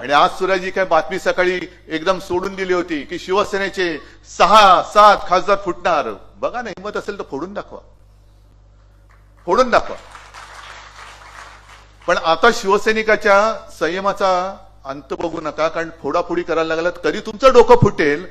आणि आज सुद्धा जी काय बातमी सकाळी एकदम सोडून दिली होती की शिवसेनेचे 6-7 खासदार फुटणार, बघा ना, हिंमत असेल तर फोडून दाखवा, फोडून दाखवा. पण आता शिवसैनिकाच्या संयमाचा अंत बघू नका, कारण फोडाफोडी करायला लागलात कधी तुमचं डोकं फुटेल.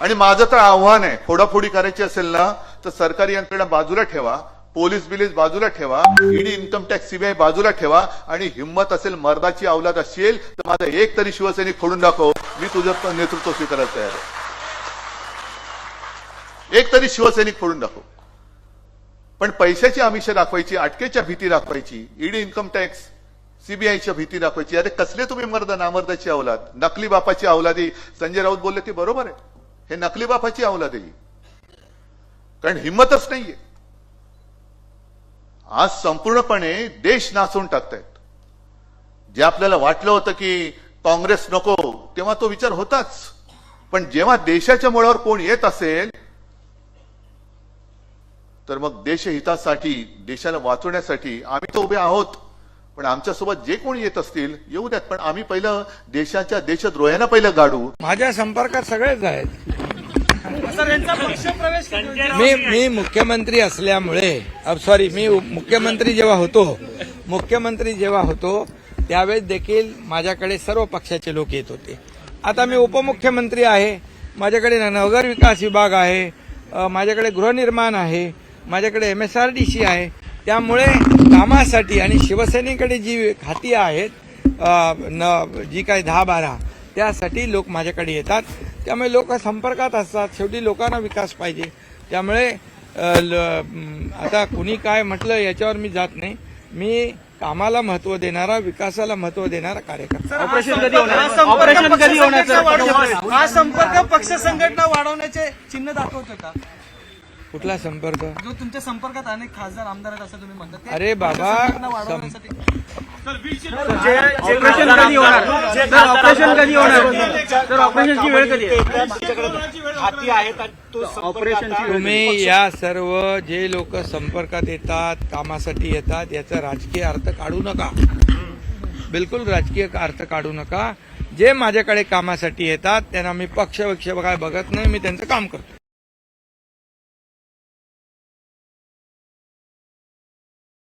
आणि माझं तर आव्हान आहे, फोडाफोडी करायची असेल ना तर सरकारी यंत्रणा बाजूला ठेवा, पोलीस बिलीस बाजूला ठेवा, ईडी, इन्कम टॅक्स, सीबीआय बाजूला ठेवा, आणि हिंमत असेल, मर्दाची अवलाद असेल तर माझा एक तरी शिवसैनिक फोडून दाखव, मी तुझं नेतृत्व स्वीकारायला तयार आहे. एक तरी शिवसैनिक फोडून दाखव. पण पैशाची आमिषं दाखवायची, अटकेच्या भीती दाखवायची, ईडी, इन्कम टॅक्स, सीबीआयच्या भीती दाखवायची. अरे कसले तुम्ही मर्द, नामर्दाची अवलाद, नकली बापाची अवलादी. संजय राऊत बोलले ते बरोबर आहे, हे नकली बापाची अवलाद आहे, कारण हिंमतच नाहीये. आज संपूर्णपणे देश नाचवून टाकतायत. जे आपल्याला वाटलं होतं की काँग्रेस नको, तेव्हा तो विचार होताच, पण जेव्हा देशाच्या मुळावर कोण येत असेल तर मग देशहितासाठी, देशाला वाचवण्यासाठी आम्ही तर उभे आहोत. पण आमच्यासोबत जे कोणी येत असतील येऊ द्यात, पण आम्ही पहिलं देशाच्या देशद्रोह्यांना पहिलं गाडू. माझ्या संपर्कात सगळेच आहेत. मी मुख्यमंत्री असल्यामुळे, मी मुख्यमंत्री जेव्हा होतो त्यावेळेस देखील माझ्याकडे सर्व पक्षाचे लोक येत होते. आता मी उपमुख्यमंत्री आहे, माझ्याकडे नगर विकास विभाग आहे, माझ्याकडे गृहनिर्माण आहे, माझ्याकडे MSRDC आहे. त्यामुळे कामासाठी आणि शिवसेनेकडे जी खाती आहेत, जी काही 10-12, त्यासाठी लोक माझ्याकडे येतात. त्यामुळे लोक संपर्कात असतात. शेवटी लोकांना विकास पाहिजे. त्यामुळे आता कुणी काय म्हटलं याच्यावर मी जात नाही. मी कामाला महत्व देणारा, विकासाला महत्व देणारा कार्यकर्ता. हा संपर्क पक्ष संघटना वाढवण्याचे चिन्ह दाखवतो का? कुठला संपर्क? जो तुमच्या संपर्कात अनेक खासदार, आमदार आहेत असं तुम्ही म्हणता. अरे बाबा, ऑपरेशन कधी होणार? ऑपरेशन कधी होणार? सर, ऑपरेशनची वेळ कधी आहे? तुम्ही या सर्व जे लोक संपर्कात येतात, कामासाठी येतात, याचा राजकीय अर्थ काढू नका. बिलकुल राजकीय अर्थ काढू नका. जे माझ्याकडे कामासाठी येतात त्यांना मी पक्ष काय बघत नाही, मी त्यांचं काम करतो.